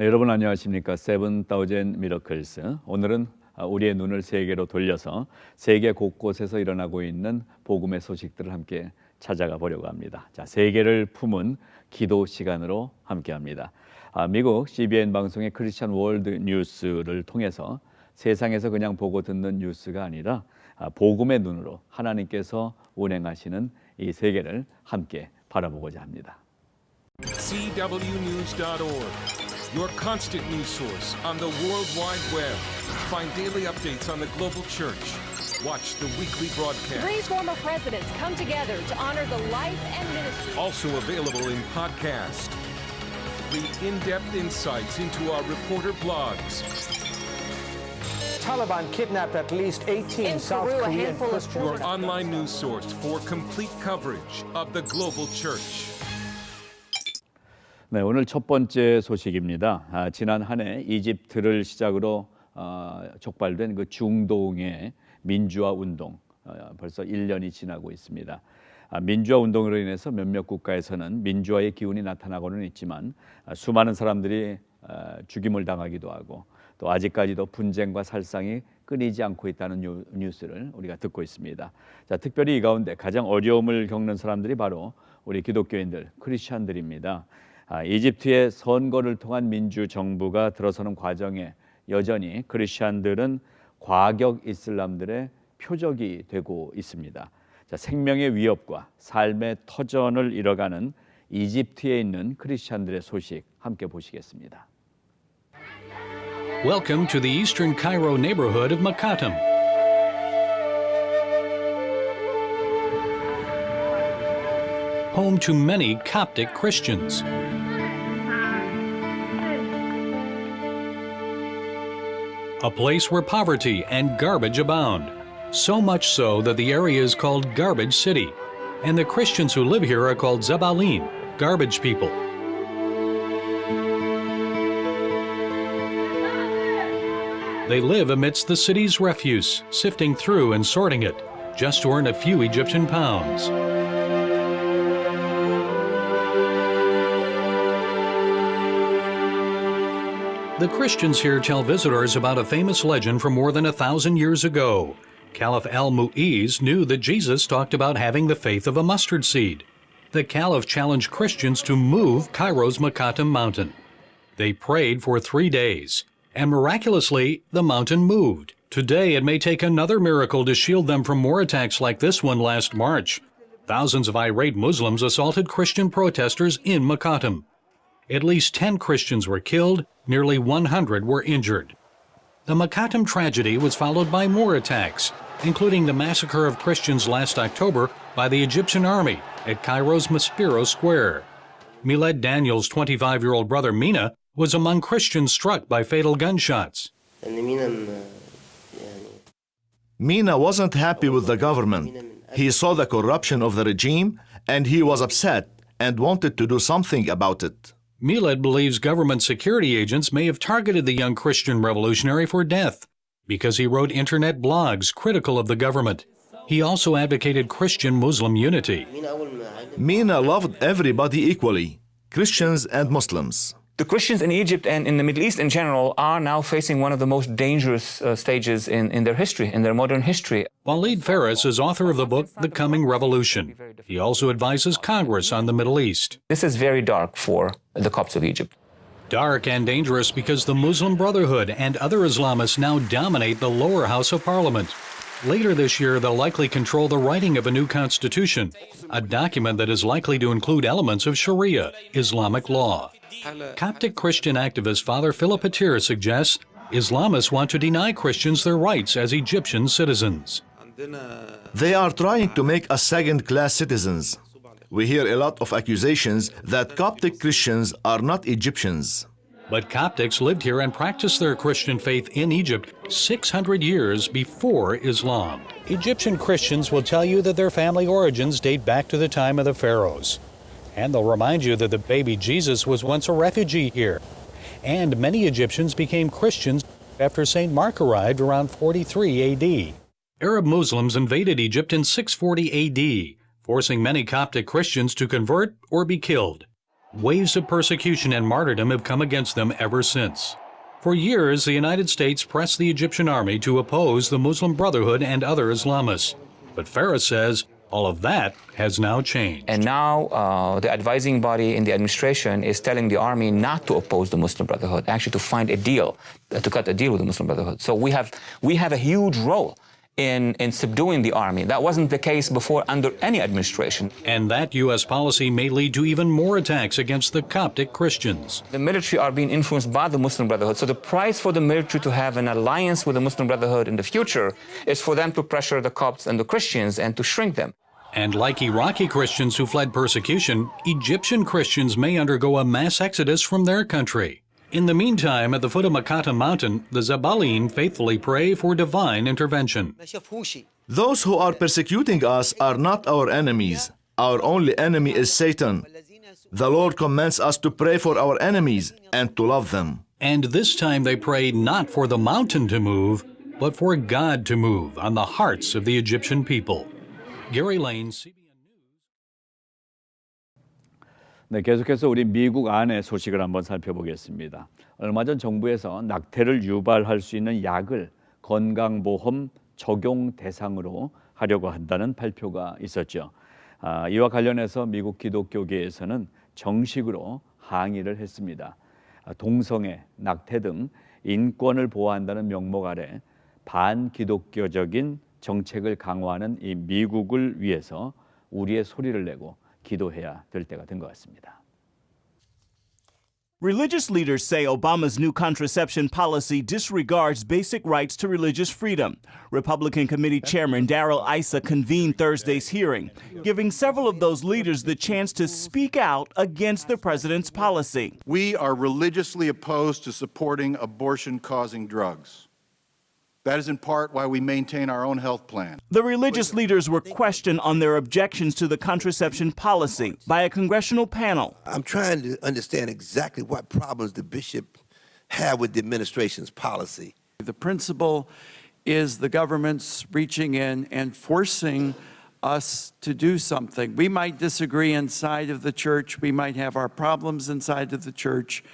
여러분 안녕하십니까? 7,000 미러클스. 오늘은 우리의 눈을 세계로 돌려서 세계 곳곳에서 일어나고 있는 복음의 소식들을 함께 찾아가 보려고 합니다. 자, 세계를 품은 기도 시간으로 함께합니다. 미국 CBN 방송의 크리스천 월드 뉴스를 통해서 세상에서 그냥 보고 듣는 뉴스가 아니라 복음의 눈으로 하나님께서 운행하시는 이 세계를 함께 바라보고자 합니다. CWNews.org, your constant news source on the World Wide Web. Find daily updates on the global church. Watch the weekly broadcast. Three former presidents come together to honor the life and ministry. Also available in podcast. Read in-depth insights into our reporter blogs. Taliban kidnapped at least 18 In South Peru, a Korean handful of Christians. Your online news source for complete coverage of the global church. 네, 오늘 첫 번째 소식입니다. 지난 한 해 이집트를 시작으로 촉발된 그 중동의 민주화 운동 벌써 1년이 지나고 있습니다. 민주화 운동으로 인해서 몇몇 국가에서는 민주화의 기운이 나타나고는 있지만 수많은 사람들이 죽임을 당하기도 하고 또 아직까지도 분쟁과 살상이 끊이지 않고 있다는 뉴스를 우리가 듣고 있습니다. 자, 특별히 이 가운데 가장 어려움을 겪는 사람들이 바로 우리 기독교인들, 크리스천들입니다. 이집트의 선거를 통한 민주 정부가 들어서는 과정에 여전히 크리스천들은 과격 이슬람들의 표적이 되고 있습니다. 자, 생명의 위협과 삶의 터전을 잃어가는 이집트에 있는 크리스천들의 소식 함께 보시겠습니다. Welcome to the Eastern Cairo neighborhood of Makatam. Home to many Coptic Christians. A place where poverty and garbage abound. So much so that the area is called Garbage City, and the Christians who live here are called Zabalin, garbage people. They live amidst the city's refuse, sifting through and sorting it, just to earn a few Egyptian pounds. The Christians here tell visitors about a famous legend from more than 1,000 years ago. Caliph al-Mu'iz knew that Jesus talked about having the faith of a mustard seed. The Caliph challenged Christians to move Cairo's Makatam mountain. They prayed for 3 days, and miraculously, the mountain moved. Today, it may take another miracle to shield them from more attacks like this one last March. Thousands of irate Muslims assaulted Christian protesters in Makatam. At least 10 Christians were killed, nearly 100 were injured. The Makatam tragedy was followed by more attacks, including the massacre of Christians last October by the Egyptian army at Cairo's Maspero Square. Milad Daniel's 25-year-old brother Mina was among Christians struck by fatal gunshots. Mina wasn't happy with the government. He saw the corruption of the regime and he was upset and wanted to do something about it. Milad believes government security agents may have targeted the young Christian revolutionary for death because he wrote internet blogs critical of the government. He also advocated Christian-Muslim unity. Mina loved everybody equally, Christians and Muslims. The Christians in Egypt and in the Middle East in general are now facing one of the most dangerous stages in their history, in their modern history. Walid Faris is author of the book The Coming Revolution. He also advises Congress on the Middle East. This is very dark for the Copts of Egypt. Dark and dangerous because the Muslim Brotherhood and other Islamists now dominate the lower house of parliament. Later this year, they'll likely control the writing of a new constitution, a document that is likely to include elements of Sharia, Islamic law. Coptic Christian activist Father Philip Patir suggests Islamists want to deny Christians their rights as Egyptian citizens. They are trying to make us second-class citizens. We hear a lot of accusations that Coptic Christians are not Egyptians. But Coptics lived here and practiced their Christian faith in Egypt 600 years before Islam. Egyptian Christians will tell you that their family origins date back to the time of the pharaohs. And they'll remind you that the baby Jesus was once a refugee here. And many Egyptians became Christians after St. Mark arrived around 43 AD. Arab Muslims invaded Egypt in 640 AD, forcing many Coptic Christians to convert or be killed. Waves of persecution and martyrdom have come against them ever since. For years, the United States pressed the Egyptian army to oppose the Muslim Brotherhood and other Islamists. But Farah says all of that has now changed. And now the advising body in the administration is telling the army not to oppose the Muslim Brotherhood, actually to find a deal, to cut a deal with the Muslim Brotherhood. So we have a huge role in subduing the army. That wasn't the case before under any administration. And that U.S. policy may lead to even more attacks against the Coptic Christians. The military are being influenced by the Muslim Brotherhood. So the price for the military to have an alliance with the Muslim Brotherhood in the future is for them to pressure the Copts and the Christians and to shrink them. And like Iraqi Christians who fled persecution, Egyptian Christians may undergo a mass exodus from their country. In the meantime, at the foot of Makata Mountain, the Zabalim faithfully pray for divine intervention. Those who are persecuting us are not our enemies. Our only enemy is Satan. The Lord commands us to pray for our enemies and to love them. And this time they pray not for the mountain to move, but for God to move on the hearts of the Egyptian people. Gary Lane, CBN News. 네, 계속해서 우리 미국 안의 소식을 한번 살펴보겠습니다. 얼마 전 정부에서 낙태를 유발할 수 있는 약을 건강보험 적용 대상으로 하려고 한다는 발표가 있었죠. 이와 관련해서 미국 기독교계에서는 정식으로 항의를 했습니다. 동성애, 낙태 등 인권을 보호한다는 명목 아래 반기독교적인 정책을 강화하는 이 미국을 위해서 우리의 소리를 내고 기도해야 될 때가 된 것 같습니다. Religious leaders say Obama's new contraception policy disregards basic rights to religious freedom. Republican Committee Chairman Darrell Issa convened Thursday's hearing, giving several of those leaders the chance to speak out against the president's policy. We are religiously opposed to supporting abortion-causing drugs. That is in part why we maintain our own health plan. The religious leaders were questioned on their objections to the contraception policy by a congressional panel. I'm trying to understand exactly what problems the bishop had with the administration's policy. The principle is the government's reaching in and forcing us to do something. We might disagree inside of the church, we might have our problems inside of the church,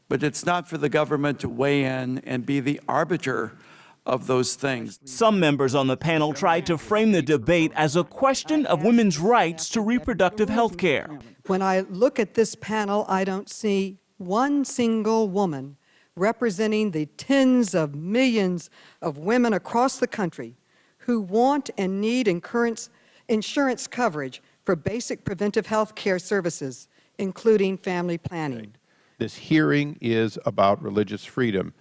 but it's not for the government to weigh in and be the arbiter of those things. Some members on the panel tried to frame the debate as a question of women's rights to reproductive health care. When I look at this panel, I don't see one single woman representing the tens of millions of women across the country who want and need insurance coverage for basic preventive health care services, including family planning. This hearing is about religious freedom.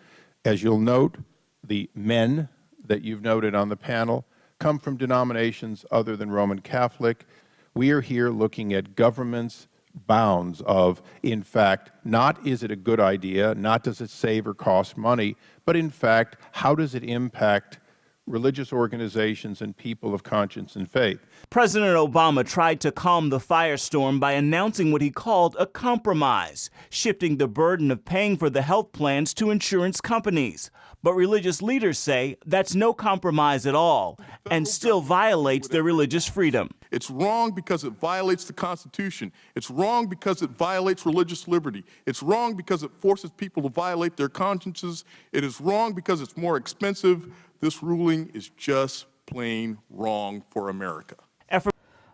As you'll note, the men that you've noted on the panel come from denominations other than Roman Catholic. We are here looking at government's bounds of, in fact, not is it a good idea, not does it save or cost money, but in fact, how does it impact religious organizations and people of conscience and faith. President Obama tried to calm the firestorm by announcing what he called a compromise, shifting the burden of paying for the health plans to insurance companies. But religious leaders say that's no compromise at all and still violates their religious freedom. It's wrong because it violates the Constitution. It's wrong because it violates religious liberty. It's wrong because it forces people to violate their consciences. It is wrong because it's more expensive. This ruling is just plain wrong for America.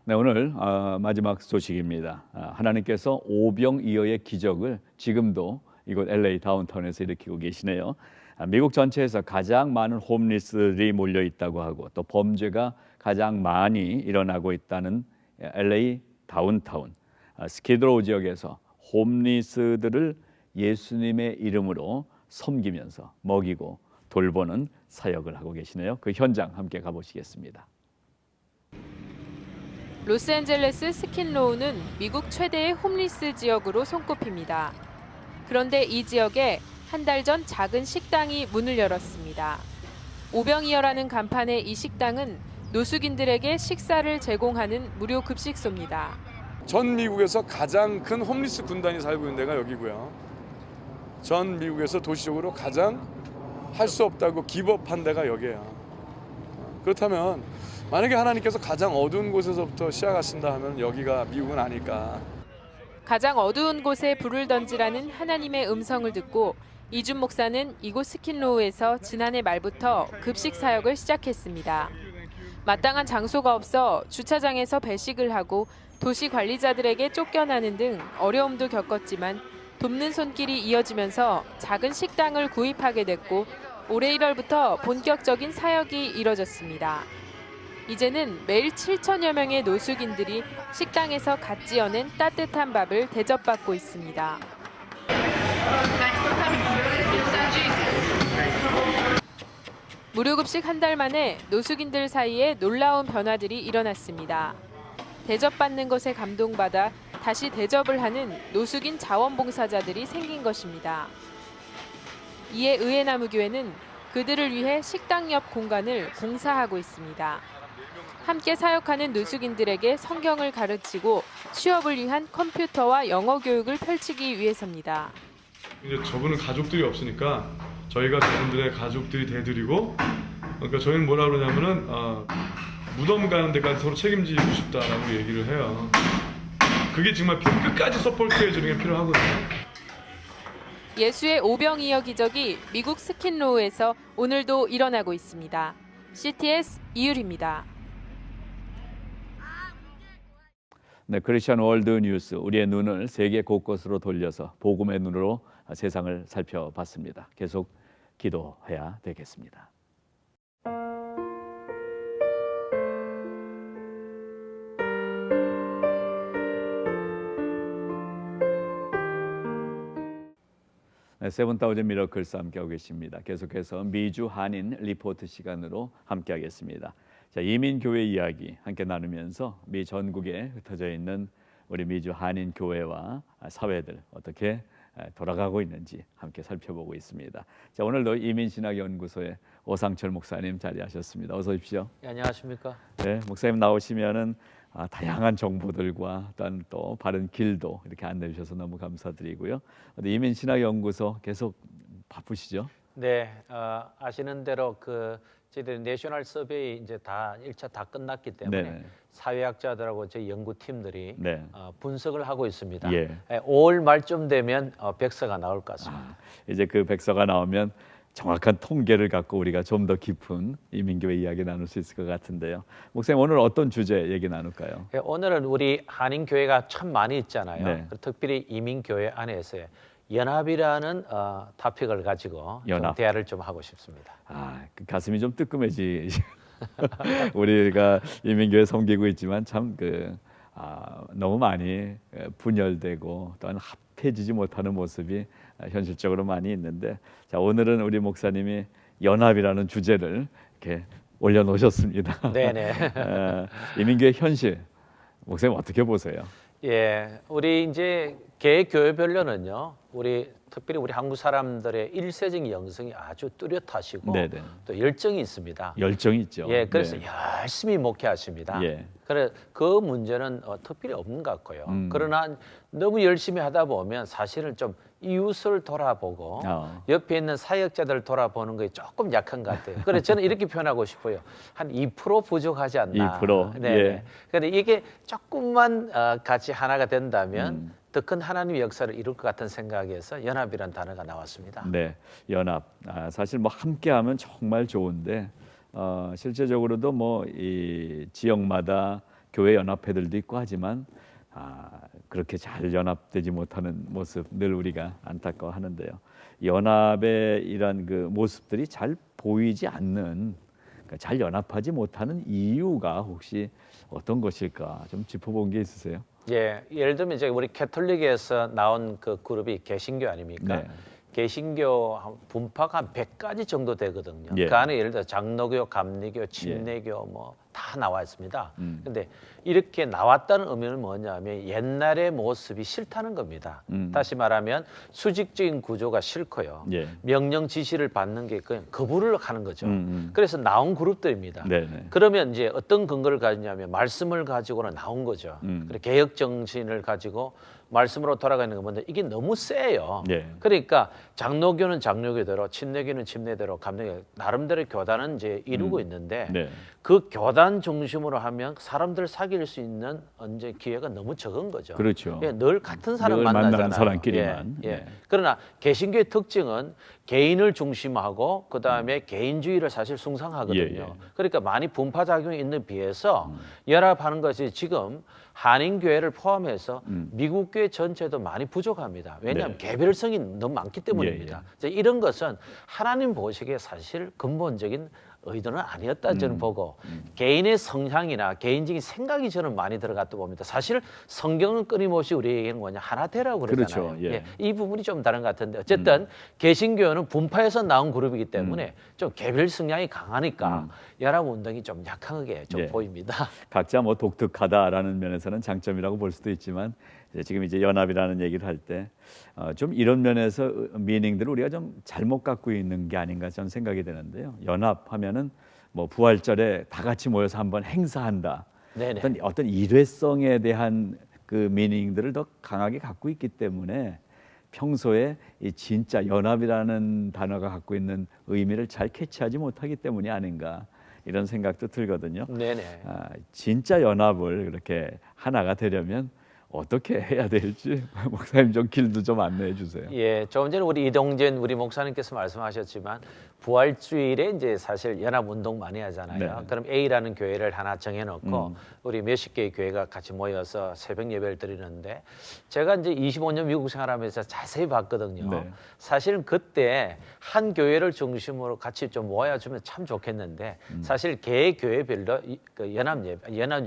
네, 오늘 마지막 소식입니다. 하나님께서 오병이어의 기적을 지금도 이곳 LA 다운타운에서 일으키고 계시네요. 미국 전체에서 가장 많은 홈리스들이 몰려 있다고 하고 또 범죄가 가장 많이 일어나고 있다는 LA 다운타운 스키드로우 지역에서 홈리스들을 예수님의 이름으로 섬기면서 먹이고 돌보는 사역을 하고 계시네요. 그 현장 함께 가보시겠습니다. 로스앤젤레스 스킨로우는 미국 최대의 홈리스 지역으로 손꼽힙니다. 그런데 이 지역에 한 달 전 작은 식당이 문을 열었습니다. 오병이어라는 간판의 이 식당은 노숙인들에게 식사를 제공하는 무료 급식소입니다. 전 미국에서 가장 큰 홈리스 군단이 살고 있는 데가 여기고요. 전 미국에서 도시적으로 가장 할 수 없다고 기법한 데가 여기예요. 그렇다면 만약에 하나님께서 가장 어두운 곳에서부터 시작하신다 하면 여기가 미국은 아닐까. 가장 어두운 곳에 불을 던지라는 하나님의 음성을 듣고 이준 목사는 이곳 스킨로우에서 지난해 말부터 급식 사역을 시작했습니다. 마땅한 장소가 없어 주차장에서 배식을 하고 도시 관리자들에게 쫓겨나는 등 어려움도 겪었지만 돕는 손길이 이어지면서 작은 식당을 구입하게 됐고 올해 1월부터 본격적인 사역이 이뤄졌습니다. 이제는 매일 7천여 명의 노숙인들이 식당에서 갓 지어낸 따뜻한 밥을 대접받고 있습니다. 무료급식 한 달 만에 노숙인들 사이에 놀라운 변화들이 일어났습니다. 대접받는 것에 감동받아 다시 대접을 하는 노숙인 자원봉사자들이 생긴 것입니다. 이에 의회나무교회는 그들을 위해 식당 옆 공간을 공사하고 있습니다. 함께 사역하는 노숙인들에게 성경을 가르치고 취업을 위한 컴퓨터와 영어 교육을 펼치기 위해서입니다. 이제 저분은 가족들이 없으니까 저희가 저분들의 가족들이 대드리고, 그러니까 저희는 뭐라 그러냐면은 무덤 가는 데까지 서로 책임지고 싶다라고 얘기를 해요. 그게 정말 끝까지 서포트해 주는 게 필요하거든요. 예수의 오병이어 기적이 미국 스킨로우에서 오늘도 일어나고 있습니다. CTS 이율입니다. 네, 크리스천 월드 뉴스, 우리의 눈을 세계 곳곳으로 돌려서 복음의 눈으로 세상을 살펴봤습니다. 계속 기도해야 되겠습니다. 네, 세븐타우즌 미러클스 함께하고 계십니다. 계속해서 미주 한인 리포트 시간으로 함께하겠습니다. 자, 이민교회 이야기 함께 나누면서 미 전국에 흩어져 있는 우리 미주 한인 교회와 사회들 어떻게 돌아가고 있는지 함께 살펴보고 있습니다. 자, 오늘도 이민신학연구소의 오상철 목사님 자리하셨습니다. 어서 오십시오. 네, 안녕하십니까? 네, 목사님 나오시면은 다양한 정보들과 또한 또 바른 길도 이렇게 안내해 주셔서 너무 감사드리고요. 이민신학연구소 계속 바쁘시죠? 네, 아시는 대로 저희들 내셔널 서베이 이제 다 1차 다 끝났기 때문에 네네. 사회학자들하고 저희 연구팀들이 네. 분석을 하고 있습니다. 예. 5월 말쯤 되면 백서가 나올 것 같습니다. 이제 그 백서가 나오면 정확한 통계를 갖고 우리가 좀 더 깊은 이민교회 이야기 나눌 수 있을 것 같은데요. 목사님 오늘 어떤 주제 얘기 나눌까요? 오늘은 우리 한인교회가 참 많이 있잖아요. 네. 특별히 이민교회 안에서의 연합이라는 토픽을 가지고 좀 대화를 좀 하고 싶습니다. 그 가슴이 좀 뜨끔해지. 우리가 이민교회 섬기고 있지만 참 너무 많이 분열되고 또한 합해지지 못하는 모습이 현실적으로 많이 있는데, 자, 오늘은 우리 목사님이 연합이라는 주제를 이렇게 올려놓으셨습니다. 네네. 이민교회 현실 목사님 어떻게 보세요? 예, 우리 이제 개 교회별로는요, 특별히 우리 한국 사람들의 일세적 영성이 아주 뚜렷하시고 네네. 또 열정이 있습니다. 열정이 있죠. 예, 그래서 네. 열심히 목회하십니다. 예. 그래 그 문제는 특별히 없는 것 같고요. 그러나 너무 열심히 하다 보면 사실은 좀 이웃을 돌아보고 옆에 있는 사역자들 돌아보는 거에 조금 약한 것 같아요. 그래서 저는 이렇게 표현하고 싶어요. 한 2% 부족하지 않나. 2%. 네. 예. 그런데 이게 조금만 같이 하나가 된다면 더 큰 하나님의 역사를 이룰 것 같은 생각에서 연합이라는 단어가 나왔습니다. 네, 연합. 사실 뭐 함께하면 정말 좋은데 실제적으로도 뭐 이 지역마다 교회 연합회들도 있고 하지만 그렇게 잘 연합되지 못하는 모습 늘 우리가 안타까워하는데요. 연합의 이런 그 모습들이 잘 보이지 않는, 그러니까 잘 연합하지 못하는 이유가 혹시 어떤 것일까 좀 짚어본 게 있으세요? 예, 예를 들면 이제 우리 캐톨릭에서 나온 그 그룹이 개신교 아닙니까? 네. 개신교 분파가 한 100가지 정도 되거든요. 예. 그 안에 예를 들어 장로교, 감리교, 침례교 뭐 다 나와 있습니다. 근데 이렇게 나왔다는 의미는 뭐냐면 옛날의 모습이 싫다는 겁니다. 다시 말하면 수직적인 구조가 싫고요. 예. 명령 지시를 받는 게 그냥 거부를 하는 거죠. 그래서 나온 그룹들입니다. 네네. 그러면 이제 어떤 근거를 가지냐면 말씀을 가지고는 나온 거죠. 그리고 개혁 정신을 가지고 말씀으로 돌아가는 건데 이게 너무 세요. 예. 그러니까 장로교는 장로교대로, 침례교는 침례대로, 감리교 나름대로 교단은 이제 이루고 있는데 네. 그 교단 교단 중심으로 하면 사람들 사귈 수 있는 언제 기회가 너무 적은 거죠. 그렇죠. 예, 늘 같은 사람 늘 만나잖아요. 만나는 사람끼리만. 예, 예. 네. 그러나 개신교의 특징은 개인을 중심하고 그 다음에 개인주의를 사실 숭상하거든요. 예, 예. 그러니까 많이 분파 작용이 있는 비해서 연합하는 것이 지금 한인교회를 포함해서 미국 교회 전체도 많이 부족합니다. 왜냐하면 네. 개별성이 너무 많기 때문입니다. 이제 이런 것은 하나님 보시기에 사실 근본적인 의도는 아니었다 저는 보고 개인의 성향이나 개인적인 생각이 저는 많이 들어갔다 봅니다. 사실 성경은 끊임없이 우리에게는 뭐냐 하나 되라고 그러잖아요. 그렇죠. 예. 이 부분이 좀 다른 것 같은데 어쨌든 개신교는 분파에서 나온 그룹이기 때문에 좀 개별 성향이 강하니까 연합 운동이 좀 약하게 좀 예. 보입니다. 각자 뭐 독특하다라는 면에서는 장점이라고 볼 수도 있지만 지금 이제 연합이라는 얘기를 할 때 좀 이런 면에서 미닝들을 우리가 좀 잘못 갖고 있는 게 아닌가 저는 생각이 되는데요. 연합하면은 뭐 부활절에 다 같이 모여서 한번 행사한다. 네네. 어떤 일회성에 대한 그 미닝들을 더 강하게 갖고 있기 때문에 평소에 이 진짜 연합이라는 단어가 갖고 있는 의미를 잘 캐치하지 못하기 때문이 아닌가 이런 생각도 들거든요. 네네. 진짜 연합을 그렇게 하나가 되려면 어떻게 해야 될지 목사님 좀 길도 좀 안내해 주세요. 예, 조금 전에 우리 이동진 우리 목사님께서 말씀하셨지만 부활주일에 이제 사실 연합 운동 많이 하잖아요. 네. 그럼 A라는 교회를 하나 정해놓고 우리 몇십 개의 교회가 같이 모여서 새벽 예배를 드리는데 제가 이제 25년 미국 생활하면서 자세히 봤거든요. 네. 사실은 그때 한 교회를 중심으로 같이 좀 모아주면 참 좋겠는데 사실 개 교회별로 그 연합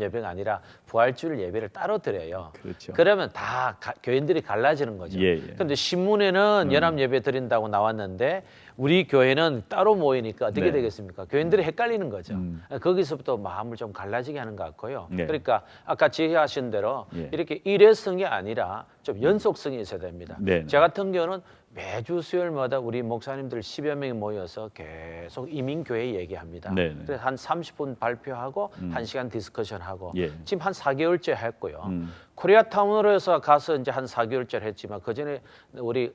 예배가 아니라 부활주일 예배를 따로 드려요. 그렇죠. 그러면 다 교인들이 갈라지는 거죠. 예, 예. 그런데 신문에는 연합 예배 드린다고 나왔는데 우리 교회는 따로 모이니까 어떻게 네. 되겠습니까? 교인들이 헷갈리는 거죠. 거기서부터 마음을 좀 갈라지게 하는 것 같고요. 네. 그러니까 아까 지혜하신 대로 예. 이렇게 일회성이 아니라 좀 연속성이 있어야 됩니다. 네. 저 같은 경우는 매주 수요일마다 우리 목사님들 10여 명이 모여서 계속 이민교회 얘기합니다. 네. 그래서 한 30분 발표하고 1시간 디스커션하고 예. 지금 한 4개월째 했고요. 코리아타운으로서 가서 이제 한 4개월째 했지만 그 전에 우리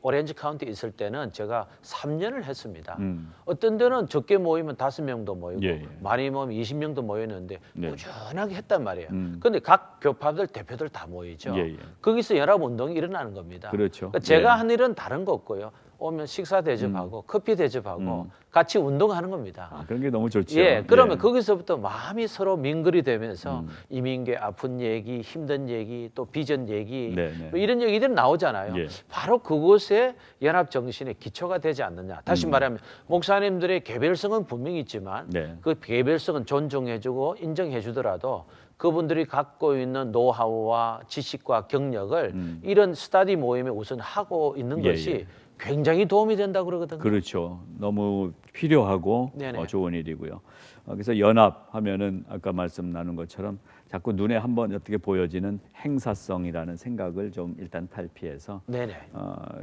오렌지 카운티 있을 때는 제가 3년을 했습니다. 어떤 데는 적게 모이면 5명도 모이고 예, 예. 많이 모이면 20명도 모였는데 네. 꾸준하게 했단 말이에요. 그런데 각 교파들 대표들 다 모이죠. 예, 예. 거기서 연합 운동이 일어나는 겁니다. 그렇죠. 그러니까 제가 예. 한 일은 다른 거 없고요. 오면 식사 대접하고 커피 대접하고 같이 운동하는 겁니다. 그런 게 너무 좋죠. 예, 그러면 거기서부터 마음이 서로 민글이 되면서 이민교회 아픈 얘기, 힘든 얘기, 또 비전 얘기 네. 뭐 이런 얘기들이 나오잖아요. 예. 바로 그곳에 연합 정신의 기초가 되지 않느냐. 다시 말하면 목사님들의 개별성은 분명히 있지만 네. 그 개별성은 존중해주고 인정해주더라도 그분들이 갖고 있는 노하우와 지식과 경력을 이런 스터디 모임에 우선 하고 있는 예, 것이 예. 굉장히 도움이 된다고 그러거든요. 그렇죠. 너무 필요하고 네네. 좋은 일이고요. 그래서 연합하면은 아까 말씀 나눈 것처럼 자꾸 눈에 한번 어떻게 보여지는 행사성이라는 생각을 좀 일단 탈피해서 네네.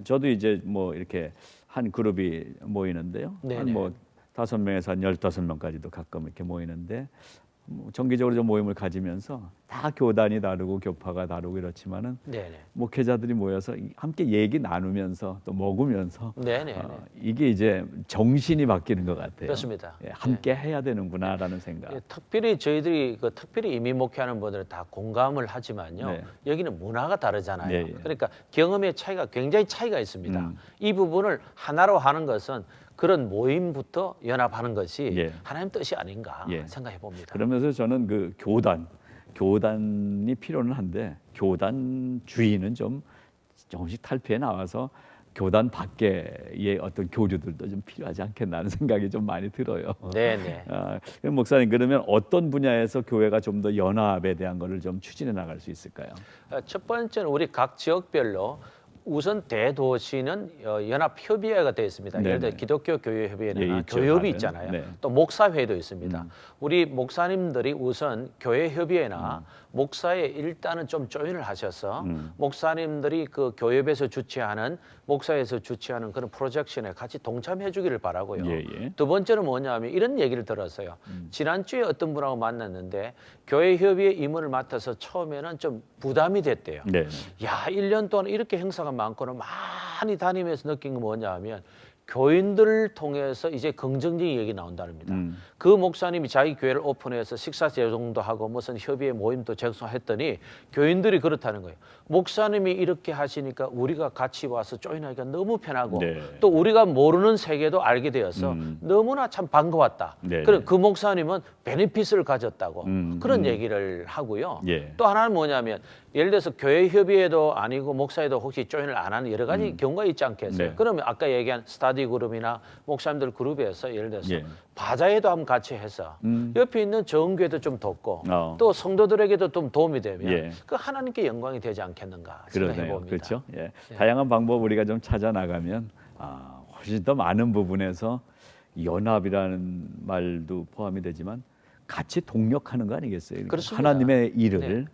저도 이제 뭐 이렇게 한 그룹이 모이는데요. 네네. 한 뭐 5명에서 한 15명까지도 가끔 이렇게 모이는데 뭐 정기적으로 좀 모임을 가지면서 다 교단이 다르고 교파가 다르고 이렇지만은 네네. 목회자들이 모여서 함께 얘기 나누면서 또 먹으면서 네네. 이게 이제 정신이 바뀌는 것 같아요. 그렇습니다. 예, 함께 해야 되는구나라는 생각. 예, 특별히 저희들이 특별히 이민 목회하는 분들은 다 공감을 하지만요. 네. 여기는 문화가 다르잖아요. 예, 예. 그러니까 경험의 차이가 굉장히 차이가 있습니다. 이 부분을 하나로 하는 것은 그런 모임부터 연합하는 것이 예. 하나님 뜻이 아닌가 예. 생각해 봅니다. 그러면서 저는 그 교단이 필요는 한데 교단주의는 좀 조금씩 탈피해 나와서 교단 밖의 어떤 교류들도 좀 필요하지 않겠나 하는 생각이 좀 많이 들어요. 네네. 그럼 목사님 그러면 어떤 분야에서 교회가 좀 더 연합에 대한 거를 좀 추진해 나갈 수 있을까요? 첫 번째는 우리 각 지역별로 우선 대도시는 연합협의회가 되어 있습니다. 네네. 예를 들어 기독교 교회협의회나 예, 있죠, 교협이 다들. 있잖아요. 네. 또 목사회도 있습니다. 우리 목사님들이 우선 교회협의회나 목사에 일단은 좀 조인을 하셔서 목사님들이 그 교협에서 주최하는 목사에서 주최하는 그런 프로젝션에 같이 동참해 주기를 바라고요. 예. 두 번째는 뭐냐면 이런 얘기를 들었어요. 지난주에 어떤 분하고 만났는데 교회협의회 임원을 맡아서 처음에는 좀 부담이 됐대요. 네. 야, 1년 동안 이렇게 행사가 많고는 많이 다니면서 느낀 건 뭐냐 하면 교인들을 통해서 이제 긍정적인 얘기 나온답니다. 그 목사님이 자기 교회를 오픈해서 식사 제공도 하고 무슨 협의회 모임도 제공했더니 교인들이 그렇다는 거예요. 목사님이 이렇게 하시니까 우리가 같이 와서 조인하기가 너무 편하고 또 우리가 모르는 세계도 알게 되어서 너무나 참 반가웠다. 그리고 그 목사님은 베네핏을 가졌다고 그런 얘기를 하고요. 또 하나는 뭐냐면 예를 들어서 교회 협의회도 아니고 목사회도 혹시 조인을 안 하는 여러 가지 경우가 있지 않겠어요? 그러면 아까 얘기한 스타디 그룹이나 목사님들 그룹에서 예를 들어서 바자회도 한번 같이 해서 옆에 있는 정교회도 좀 돕고 또 성도들에게도 좀 도움이 되면 그 하나님께 영광이 되지 않겠는가 생각해 봅니다. 그렇죠. 다양한 방법 우리가 좀 찾아 나가면 훨씬 더 많은 부분에서 연합이라는 말도 포함이 되지만 같이 동력하는 거 아니겠어요? 그렇습니다. 하나님의 일을.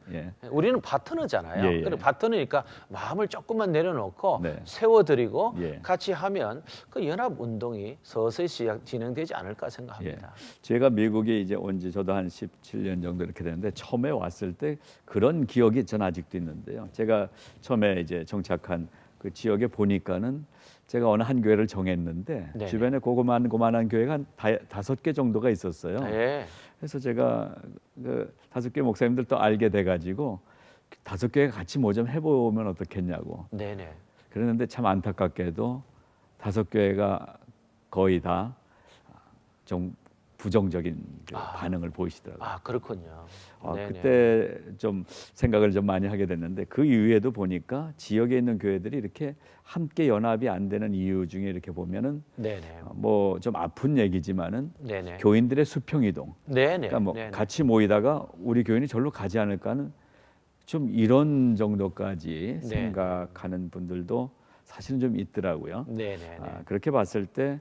우리는 파트너잖아요. 그래 파트너니까 마음을 조금만 내려놓고 세워드리고 같이 하면 그 연합 운동이 서서히 진행되지 않을까 생각합니다. 제가 미국에 이제 온 지 저도 한 17년 정도 이렇게 되는데 처음에 왔을 때 그런 기억이 전 아직도 있는데요. 제가 처음에 이제 정착한 그 지역에 보니까는 제가 어느 한 교회를 정했는데 주변에 고만한 교회가 한 5개 정도가 있었어요. 그래서 제가 그 5개 목사님들 또 알게 돼가지고 5개가 같이 뭐 좀 해보면 어떻겠냐고. 그랬는데 참 안타깝게도 5교회가 거의 다 좀 부정적인 반응을 보이시더라고요. 그렇군요. 그때 좀 생각을 좀 많이 하게 됐는데 그 이후에도 보니까 지역에 있는 교회들이 이렇게 함께 연합이 안 되는 이유 중에 이렇게 보면은 뭐 좀 아픈 얘기지만은 교인들의 수평 이동. 그러니까 뭐 같이 모이다가 우리 교인이 절로 가지 않을까 하는 좀 이런 정도까지 생각하는 분들도 사실은 좀 있더라고요. 그렇게 봤을 때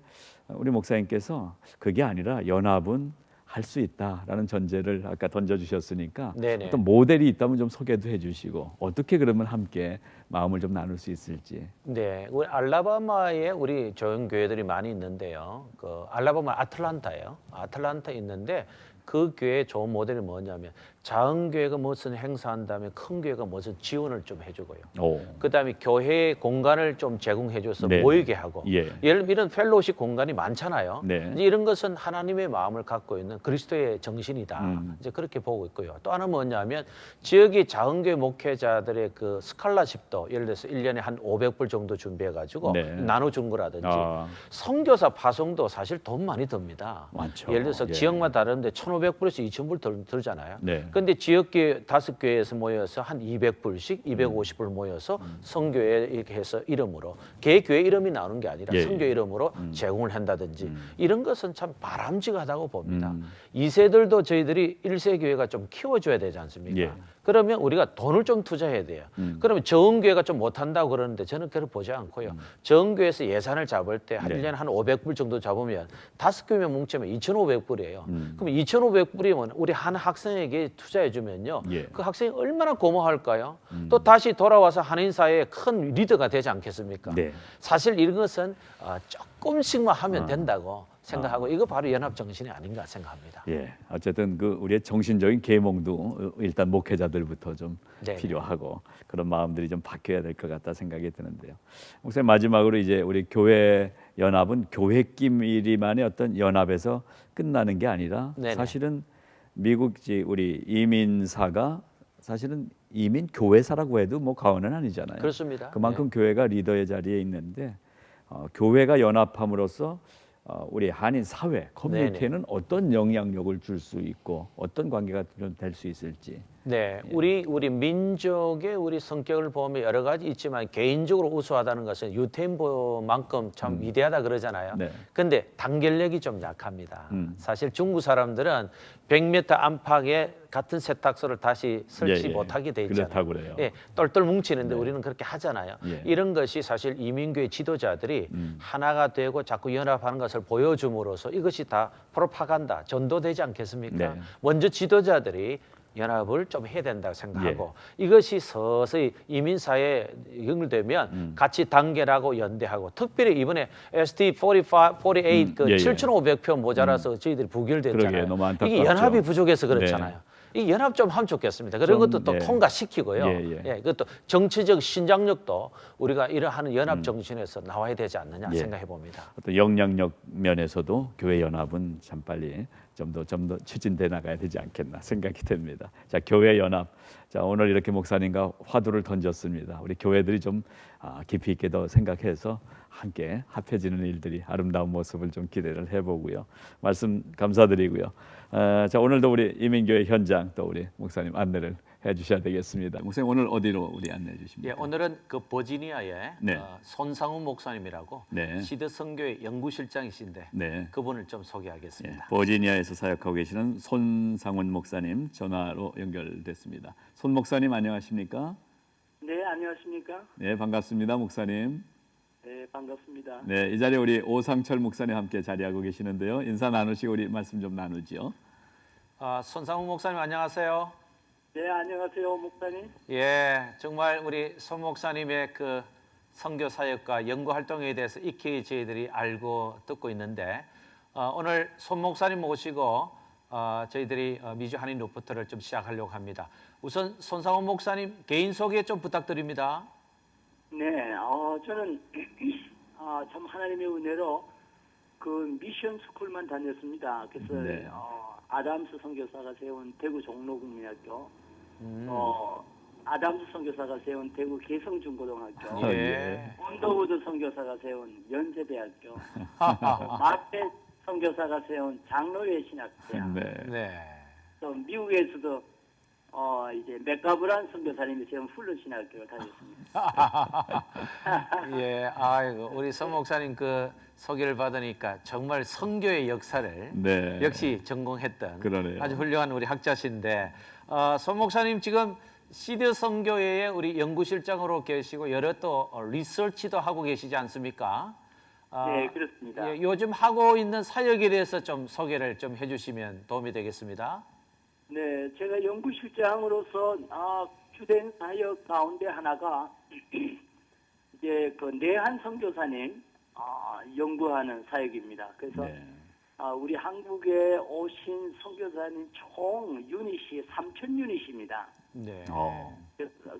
우리 목사님께서 그게 아니라 연합은 할 수 있다라는 전제를 아까 던져주셨으니까 어떤 모델이 있다면 좀 소개도 해주시고 어떻게 그러면 함께 마음을 좀 나눌 수 있을지. 우리 알라바마에 우리 조형 교회들이 많이 있는데요. 그 알라바마 아틀란타예요. 아틀란타에 있는데 그 교회의 좋은 모델이 뭐냐면 작은 교회가 무슨 행사한다면 큰 교회가 무슨 지원을 좀 해주고요. 그다음에 교회 공간을 좀 제공해줘서 모이게 하고 예를 들면 이런 펠로우십 공간이 많잖아요. 이제 이런 것은 하나님의 마음을 갖고 있는 그리스도의 정신이다. 이제 그렇게 보고 있고요. 또 하나 뭐냐면 지역의 작은 교회 목회자들의 그 스칼라십도 예를 들어서 1년에 한 500불 정도 준비해가지고 나눠준 거라든지 선교사 파송도 사실 돈 많이 듭니다. 예를 들어서 지역마다 다른데 1,500불에서 2,000불 들잖아요. 그런데 지역교회 5교회에서 모여서 한 200불씩 250불 모여서 성교회 이렇게 해서 이름으로 개교회 이름이 나오는 게 아니라 성교회 이름으로 제공을 한다든지 이런 것은 참 바람직하다고 봅니다. 2세들도 저희들이 1세 교회가 좀 키워줘야 되지 않습니까? 그러면 우리가 돈을 좀 투자해야 돼요. 그러면 적은교회가 좀 못한다고 그러는데 저는 그렇게 보지 않고요. 적은교회에서 예산을 잡을 때 한 1년에 한 500불 정도 잡으면 5교회만 뭉치면 2,500불이에요. 그럼 2,500불이면 우리 한 학생에게 투자해주면요. 그 학생이 얼마나 고마워할까요? 또 다시 돌아와서 한인사회의 큰 리더가 되지 않겠습니까? 사실 이런 것은 조금씩만 하면 된다고 생각하고 이거 바로 연합 정신이 아닌가 생각합니다. 어쨌든 그 우리의 정신적인 계몽도 일단 목회자들부터 좀 필요하고 그런 마음들이 좀 바뀌어야 될 것 같다 생각이 드는데요. 목사님 마지막으로 이제 우리 교회 연합은 교회끼리만의 어떤 연합에서 끝나는 게 아니라 사실은 미국 우리 이민사가 사실은 이민 교회사라고 해도 뭐 과언은 아니잖아요. 그렇습니다. 그만큼 교회가 리더의 자리에 있는데 교회가 연합함으로써 우리 한인 사회 커뮤니티에는 어떤 영향력을 줄 수 있고 어떤 관계가 될 수 있을지. 우리 민족의 우리 성격을 보면 여러 가지 있지만 개인적으로 우수하다는 것은 유태인보만큼 참 위대하다 그러잖아요. 근데 단결력이 좀 약합니다. 사실 중국 사람들은 100m 안팎에 같은 세탁소를 다시 설치 못하게 돼 있잖아요. 그렇다고 그래요. 똘똘 뭉치는데 우리는 그렇게 하잖아요. 이런 것이 사실 이민교회 지도자들이 하나가 되고 자꾸 연합하는 것을 보여줌으로써 이것이 다 프로파간다, 전도되지 않겠습니까? 먼저 지도자들이 연합을 좀 해야 된다고 생각하고 이것이 서서히 이민사회에 연결되면 같이 단결하고 연대하고 특별히 이번에 ST48 그 7,500표 모자라서 저희들이 부결됐잖아요. 이게 연합이 부족해서 그렇잖아요. 이 연합 좀 하면 좋겠습니다. 그런 것도 또 통과시키고요. 그것도 정치적 신장력도 우리가 이러한 연합 정신에서 나와야 되지 않느냐 생각해 봅니다. 어떤 영향력 면에서도 교회 연합은 참 빨리 좀 더 추진돼 나가야 되지 않겠나 생각이 됩니다. 자, 교회 연합. 자, 오늘 이렇게 목사님과 화두를 던졌습니다. 우리 교회들이 좀 깊이 있게 더 생각해서 함께 합해지는 일들이 아름다운 모습을 좀 기대를 해보고요. 말씀 감사드리고요. 자, 오늘도 우리 이민교회 현장 또 우리 목사님 안내를 해주셔야 되겠습니다. 목사님 오늘 어디로 우리 안내해 주십니까? 오늘은 그 버지니아의 손상훈 목사님이라고 시드 선교회 연구실장이신데 그분을 좀 소개하겠습니다. 버지니아에서 사역하고 계시는 손상훈 목사님 전화로 연결됐습니다. 손 목사님 안녕하십니까? 네, 안녕하십니까? 네, 반갑습니다, 목사님. 네, 반갑습니다. 네, 이 자리에 우리 오상철 목사님 함께 자리하고 계시는데요. 인사 나누시고 우리 말씀 좀 나누죠. 손상훈 목사님 안녕하세요. 네, 안녕하세요, 목사님. 정말 우리 손 목사님의 그 선교 사역과 연구 활동에 대해서 익히 저희들이 알고 듣고 있는데 오늘 손 목사님 모시고 저희들이 미주 한인 루프트를 좀 시작하려고 합니다. 우선 손상훈 목사님 개인 소개 좀 부탁드립니다. 네, 저는 참 하나님의 은혜로 그 미션 스쿨만 다녔습니다. 그래서 아담스 선교사가 세운 대구 종로국민학교, 아담스 선교사가 세운 대구 개성중고등학교, 언더우드 선교사가 세운 연세대학교, 마페 선교사가 세운 장로회 신학대학, 또 미국에서도 이제 맥가브란 선교사님이 세운 풀른 신학교를 다녔습니다. 아이고 우리 손 목사님 그 소개를 받으니까 정말 선교의 역사를 역시 전공했던 아주 훌륭한 우리 학자신데 손 목사님 지금 시드 선교회의 우리 연구실장으로 계시고 여러 또 리서치도 하고 계시지 않습니까? 네, 그렇습니다. 요즘 하고 있는 사역에 대해서 좀 소개를 좀 해주시면 도움이 되겠습니다. 네, 제가 연구실장으로서 주된 사역 가운데 하나가 이제 그 내한 선교사님 연구하는 사역입니다. 그래서 우리 한국에 오신 선교사님 총 유닛이 3,000유닛입니다.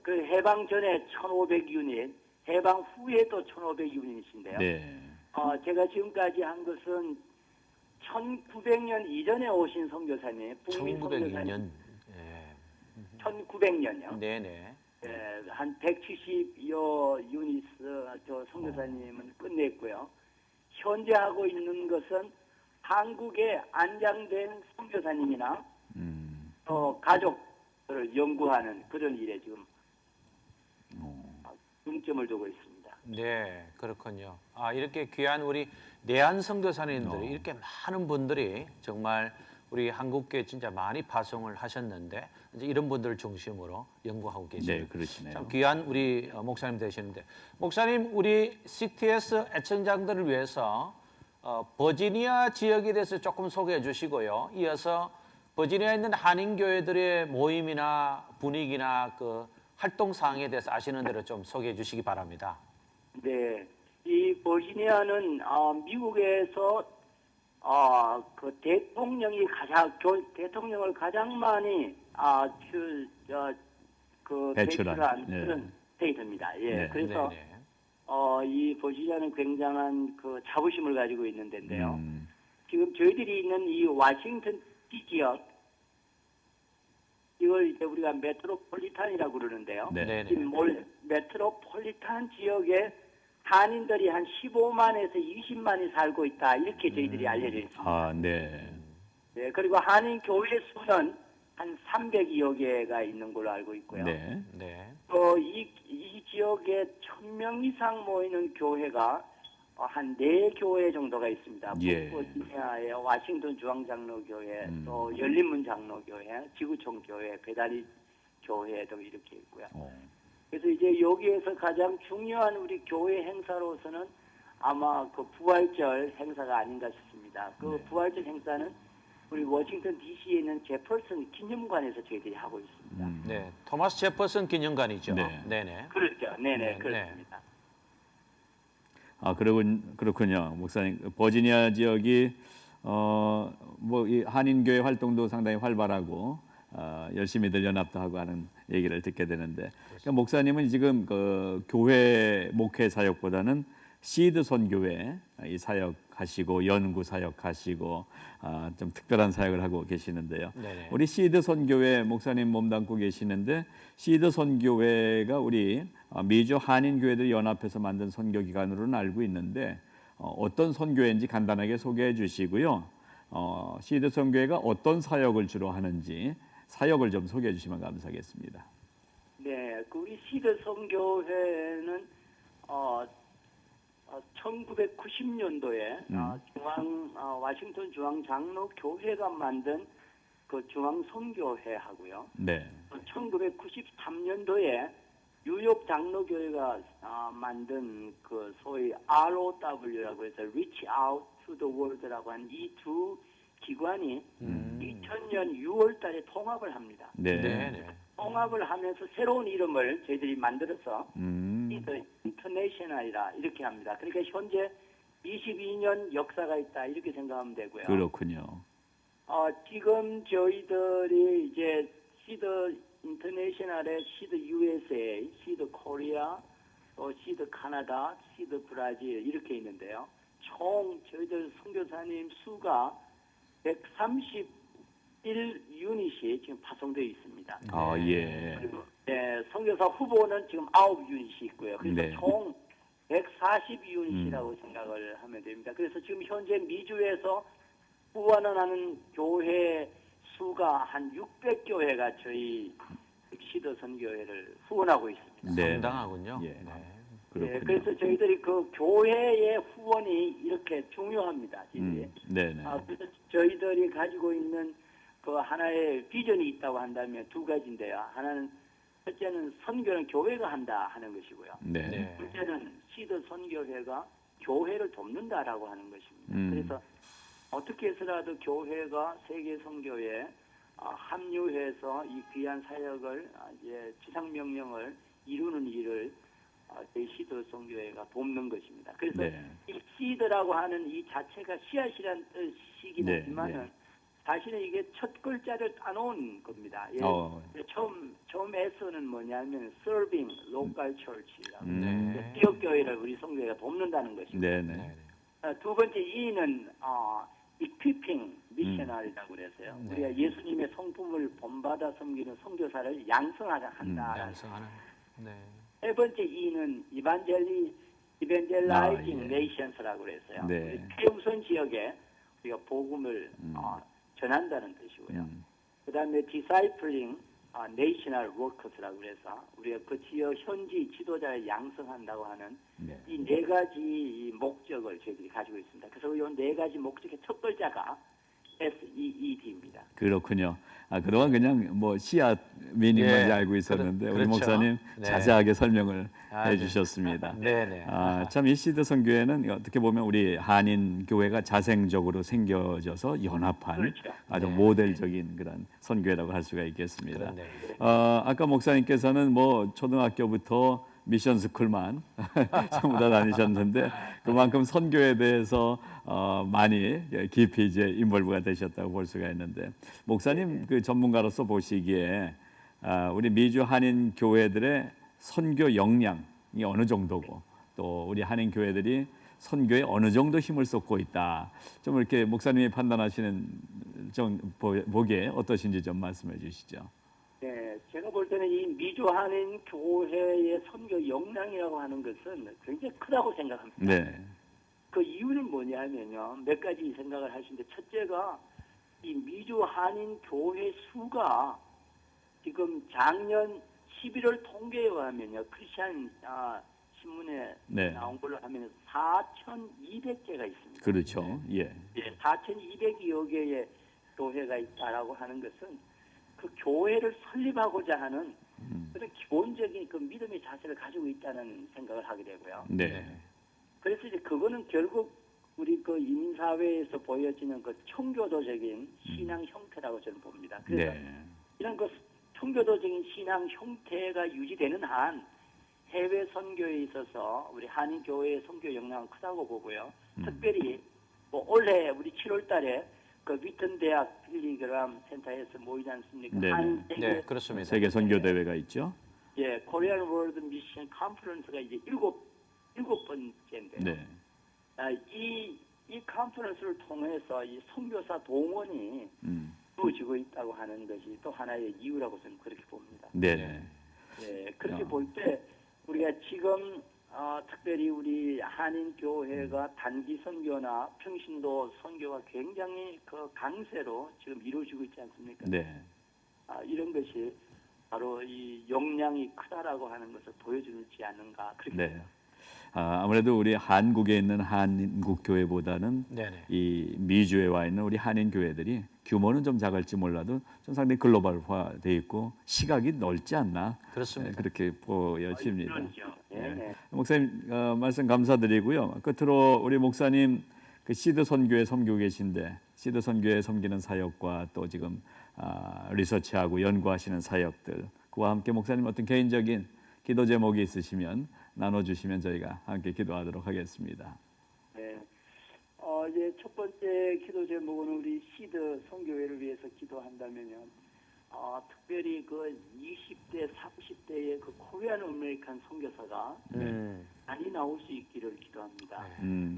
그 해방 전에 1,500유닛, 해방 후에도 1,500유닛인데요. 제가 지금까지 한 것은 1900년 이전에 오신 선교사님, 북미 선교사님, 1900년요. 한 170여 유닛 저 선교사님은 끝냈고요. 현재 하고 있는 것은 한국에 안장된 선교사님이나 가족들을 연구하는 그런 일에 지금 중점을 두고 있습니다. 네, 그렇군요. 이렇게 귀한 우리 내한 선교사님들이 이렇게 많은 분들이 정말 우리 한국교회 진짜 많이 파송을 하셨는데 이제 이런 분들 중심으로 연구하고 계시네요. 그러시네요. 참 귀한 우리 목사님 되시는데 목사님 우리 CTS 애청자들을 위해서 버지니아 지역에 대해서 조금 소개해 주시고요. 이어서 버지니아에 있는 한인교회들의 모임이나 분위기나 그 활동 사항에 대해서 아시는 대로 좀 소개해 주시기 바랍니다. 네, 이 버지니아는 미국에서 그 대통령을 가장 많이 배출한 그런 스테이트입니다. 그래서 이 버지니아는 굉장한 그 자부심을 가지고 있는 데인데요. 지금 저희들이 있는 이 워싱턴 DC 지역, 이걸 이제 우리가 메트로폴리탄이라고 그러는데요. 이 메트로폴리탄 지역에 한인들이 한 15만에서 20만이 살고 있다. 이렇게 저희들이 알려져 있습니다. 네, 그리고 한인 교회 수는 한 300여 개가 있는 걸로 알고 있고요. 또 이 지역에 1,000명 이상 모이는 교회가 한 4교회 정도가 있습니다. 버지니아의 워싱턴 중앙장로교회, 또 열린문 장로교회, 지구촌 교회, 배다리 교회 등 이렇게 있고요. 그래서 이제 여기에서 가장 중요한 우리 교회 행사로서는 아마 그 부활절 행사가 아닌가 싶습니다. 그 부활절 행사는 우리 워싱턴 DC에 있는 제퍼슨 기념관에서 저희들이 하고 있습니다. 토마스 제퍼슨 기념관이죠. 그렇죠. 그렇습니다. 그렇군요, 목사님. 버지니아 지역이 이 한인교회 활동도 상당히 활발하고 열심히들 연합도 하고 하는 얘기를 듣게 되는데, 그러니까 목사님은 지금 그 교회 목회 사역보다는 시드 선교회 이 사역하시고 연구 사역하시고 좀 특별한 사역을 하고 계시는데요. 네네. 우리 시드 선교회 목사님 몸담고 계시는데, 시드 선교회가 우리 미주 한인 교회들 연합해서 만든 선교 기관으로는 알고 있는데 어떤 선교회인지 간단하게 소개해 주시고요. 시드 선교회가 어떤 사역을 주로 하는지 사역을 좀 소개해 주시면 감사하겠습니다. 네, 그 우리 시드 선교회는 1990년도에 와싱턴 중앙 장로 교회가 만든 그 중앙 선교회하고요. 네. 1993년도에 뉴욕 장로교회가 만든 그 소위 ROW라고 해서 Reach Out to the World라고 한 이 두 기관이 2000년 6월달에 통합을 합니다. 네. 통합을 하면서 새로운 이름을 저희들이 만들어서 인터내셔널이라 이렇게 합니다. 그러니까 현재 22년 역사가 있다 이렇게 생각하면 되고요. 그렇군요. 지금 저희들이 이제 시드 인터내셔널의 시드 USA, 시드 코리아, 또 시드 카나다, 시드 브라질 이렇게 있는데요. 총 저희들 선교사님 수가 131유닛이 지금 파송되어 있습니다. 예. 그리고 선교사 후보는 지금 9유닛이 있고요. 그래서 총 140유닛이라고 생각을 하면 됩니다. 그래서 지금 현재 미주에서 후원을 하는 교회 수가 한 600교회가 저희 시드 선교회를 후원하고 있습니다. 상당하군요. 네, 그래서 저희들이 그 교회의 후원이 이렇게 중요합니다. 그래서 저희들이 가지고 있는 그 하나의 비전이 있다고 한다면 두 가지인데요. 하나는 첫째는 선교는 교회가 한다 하는 것이고요. 둘째는 시드 선교회가 교회를 돕는다라고 하는 것입니다. 그래서 어떻게 해서라도 교회가 세계 선교에 합류해서 이 귀한 사역을 이제 지상 명령을 이루는 일을 저희 시드 선교회가 돕는 것입니다. 그래서 이 시드라고 하는 이 자체가 씨앗이란 뜻이긴 하지만은 사실은 이게 첫 글자를 따놓은 겁니다. 처음 S는 뭐냐면 serving local church라고 지역 교회를 우리 선교회가 돕는다는 것입니다. 두 번째 E는 equipping missionary라고 그래서요. 우리가 예수님의 성품을 본받아 섬기는 선교사를 양성하자 한다. 세 번째 E는 evangelizing nations라고 그랬어요. 우리 최우선 지역에 우리가 복음을 전한다는 뜻이고요. 그다음에 discipling national workers라고 그래서 우리가 그 지역 현지 지도자를 양성한다고 하는 이 네 가지 목적을 저희들이 가지고 있습니다. 그래서 이 네 가지 목적의 첫 글자가 SEED입니다. 그렇군요. 그동안 그냥 뭐 씨앗 미닝만 알고 있었는데 우리 목사님 자세하게 설명을 해주셨습니다. 참 이 시드 선교회는 어떻게 보면 우리 한인 교회가 자생적으로 생겨져서 연합한 아주 모델적인 그런 선교회라고 할 수가 있겠습니다. 아까 목사님께서는 뭐 초등학교부터 미션 스쿨만 전부 다 다니셨는데 그만큼 선교에 대해서 많이 깊이 이제 인볼브가 되셨다고 볼 수가 있는데 목사님 그 전문가로서 보시기에 우리 미주 한인 교회들의 선교 역량이 어느 정도고 또 우리 한인 교회들이 선교에 어느 정도 힘을 쏟고 있다. 좀 이렇게 목사님이 판단하시는 좀 보기에 어떠신지 좀 말씀해 주시죠. 네, 제가 볼 때는 이 미주 한인 교회의 선교 역량이라고 하는 것은 굉장히 크다고 생각합니다. 그 이유는 뭐냐면요, 몇 가지 생각을 할 수 있는데 첫째가 이 미주 한인 교회 수가 지금 작년 11월 통계에 의하면요, 크리스찬 신문에 나온 걸로 하면 4,200개가 있습니다. 그렇죠. 4,200여 개의 교회가 있다라고 하는 것은 그 교회를 설립하고자 하는 그런 기본적인 그 믿음의 자세를 가지고 있다는 생각을 하게 되고요. 그래서 이제 그거는 결국 우리 그 이민사회에서 보여지는 그 청교도적인 신앙 형태라고 저는 봅니다. 그래서 이런 그 청교도적인 신앙 형태가 유지되는 한 해외 선교에 있어서 우리 한인 교회의 선교 역량은 크다고 보고요. 특별히 뭐 올해 우리 7월달에 그 위튼 대학 빌리그람 센터에서 모이지 않습니까? 네, 네, 그렇습니다. 세계 선교 대회가 있죠. 예, 코리안 월드 미션 컨퍼런스가 이제 일곱 번째인데요. 네. 이 컨퍼런스를 통해서 이 선교사 동원이 이루어지고 있다고 하는 것이 또 하나의 이유라고 저는 그렇게 봅니다. 네. 네, 그렇게 볼 때 우리가 지금 특별히 우리 한인 교회가 단기 선교나 평신도 선교가 굉장히 그 강세로 지금 이루어지고 있지 않습니까? 네. 이런 것이 바로 이 역량이 크다라고 하는 것을 보여주지 않는가 그렇게 네. 아무래도 우리 한국에 있는 한국 교회보다는 네네. 이 미주에 와 있는 우리 한인 교회들이 규모는 좀 작을지 몰라도 좀 상당히 글로벌화돼 있고 시각이 넓지 않나. 그렇습니다. 그렇게 보여집니다. 네. 목사님 말씀 감사드리고요. 끝으로 우리 목사님 그 시드 선교에 섬기고 계신데 시드 선교에 섬기는 사역과 또 지금 리서치하고 연구하시는 사역들 그와 함께 목사님 어떤 개인적인 기도 제목이 있으시면 나눠주시면 저희가 함께 기도하도록 하겠습니다. 네. 이제 첫 번째 기도 제목은 우리 시드 선교회를 위해서 기도한다면요. 특별히 그 20대, 30대의 그 코리안 아메리칸 선교사가 많이 나올 수 있기를 기도합니다.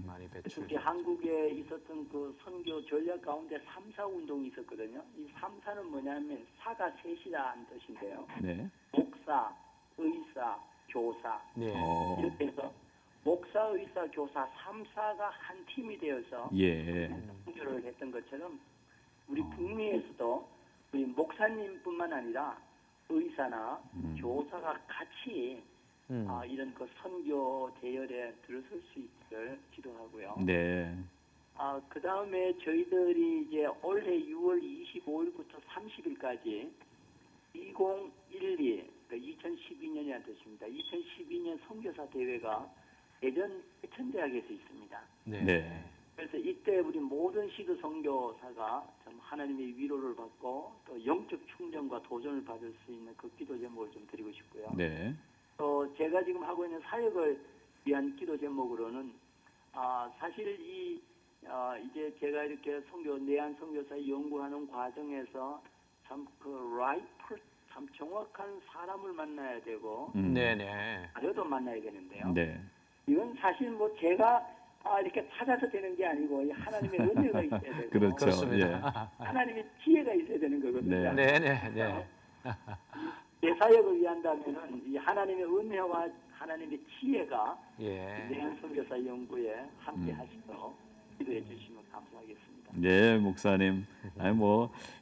많이 배출. 특히 한국에 있었던 그 선교 전략 가운데 3사 운동이 있었거든요. 이 3사는 뭐냐면 사가 셋이라는 뜻인데요. 네. 목사, 의사, 교사. 네. 이렇게 해서 목사, 의사, 교사 3사가 한 팀이 되어서 선교를 했던 것처럼 우리 북미에서도 우리 목사님뿐만 아니라 의사나 교사가 같이 이런 그 선교 대열에 들어설 수 있기를 기도하고요. 네. 그 다음에 저희들이 이제 올해 6월 25일부터 30일까지 2012, 그러니까 2012년이라는 뜻입니다. 2012년 선교사 대회가 대전 대천대학에서 있습니다. 네. 그래서 이때 우리 모든 시드 선교사가 참 하나님의 위로를 받고 또 영적 충전과 도전을 받을 수 있는 그 기도 제목을 좀 드리고 싶고요. 네. 또 제가 지금 하고 있는 사역을 위한 기도 제목으로는 사실 이제 제가 이렇게 내한 선교사 연구하는 과정에서 참 참 정확한 사람을 만나야 되고 네네. 자료도 만나야 되는데요. 네. 이건 사실 뭐 제가 이렇게 찾아서 되는 게 아니고 이 하나님의 은혜가 있어야 되고 그렇죠. 예. 하나님의 지혜가 있어야 되는 거거든요. 네네. 내 사역을 위한다면은 이 하나님의 은혜와 하나님의 지혜가 내한 선교사 연구에 함께 하시도록 기도해 주시면 감사하겠습니다. 네, 목사님.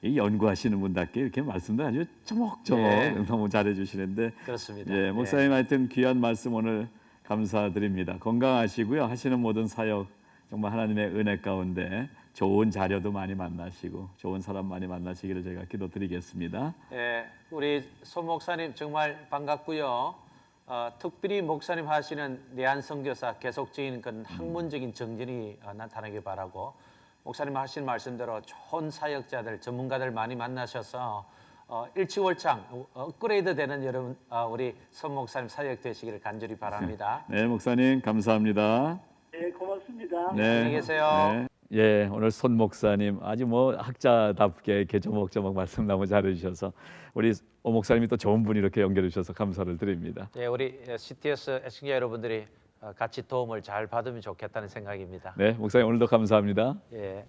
이 연구하시는 분답게 이렇게 말씀도 아주 조목조목 너무 잘해 주시는데. 그렇습니다. 네, 목사님 하여튼 귀한 말씀 오늘 감사드립니다. 건강하시고요. 하시는 모든 사역 정말 하나님의 은혜 가운데 좋은 자료도 많이 만나시고 좋은 사람 많이 만나시기를 제가 기도드리겠습니다. 네, 우리 소 목사님 정말 반갑고요. 특별히 목사님 하시는 내한 선교사 계속적인 그 학문적인 정진이 나타나길 바라고 목사님 하신 말씀대로 좋은 사역자들, 전문가들 많이 만나셔서 일치월장 업그레이드 되는 여러분 우리 선 목사님 사역 되시기를 간절히 바랍니다. 네, 목사님 감사합니다. 네, 고맙습니다. 네, 안녕히 계세요. 네. 오늘 손 목사님 아주 학자답게 이렇게 조목조목 말씀 너무 잘해주셔서 우리 오 목사님이 또 좋은 분 이렇게 연결해 주셔서 감사를 드립니다. 네, 우리 CTS 애청자 여러분들이 같이 도움을 잘 받으면 좋겠다는 생각입니다. 네, 목사님 오늘도 감사합니다. 예.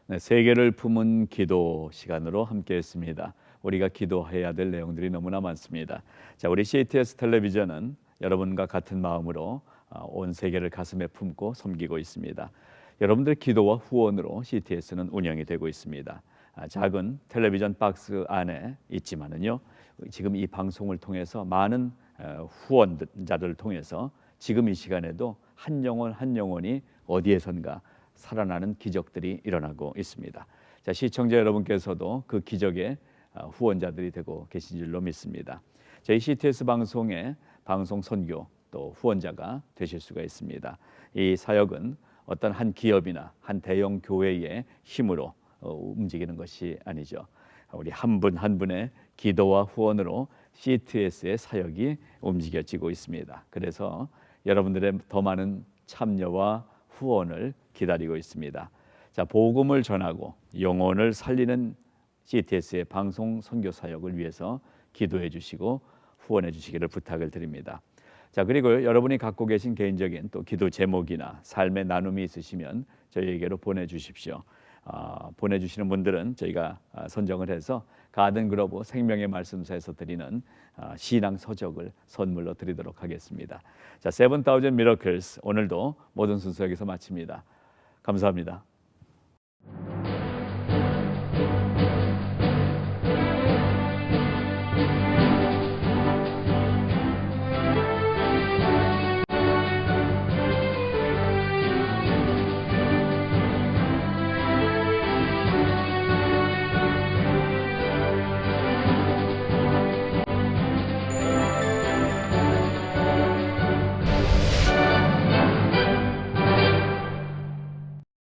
네, 세계를 품은 기도 시간으로 함께했습니다. 우리가 기도해야 될 내용들이 너무나 많습니다. 자, 우리 CTS 텔레비전은 여러분과 같은 마음으로 온 세계를 가슴에 품고 섬기고 있습니다. 여러분들의 기도와 후원으로 CTS는 운영이 되고 있습니다. 작은 텔레비전 박스 안에 있지만은요, 지금 이 방송을 통해서 많은 후원자들을 통해서 지금 이 시간에도 한 영혼 한 영혼이 어디에선가 살아나는 기적들이 일어나고 있습니다. 자, 시청자 여러분께서도 그 기적의 후원자들이 되고 계신 줄로 믿습니다. 저희 CTS 방송의 방송 선교 또 후원자가 되실 수가 있습니다. 이 사역은 어떤 한 기업이나 한 대형 교회의 힘으로 움직이는 것이 아니죠. 우리 한 분 한 분의 기도와 후원으로 CTS의 사역이 움직여지고 있습니다. 그래서 여러분들의 더 많은 참여와 후원을 기다리고 있습니다. 자, 복음을 전하고 영혼을 살리는 CTS의 방송 선교 사역을 위해서 기도해 주시고 후원해 주시기를 부탁을 드립니다. 자, 그리고 여러분이 갖고 계신 개인적인 또 기도 제목이나 삶의 나눔이 있으시면 저희에게로 보내주십시오. 보내주시는 분들은 저희가 선정을 해서 가든 그로브 생명의 말씀사에서 드리는 신앙 서적을 선물로 드리도록 하겠습니다. 자, 7,000 Miracles 오늘도 모든 순서 여기서 마칩니다. 감사합니다.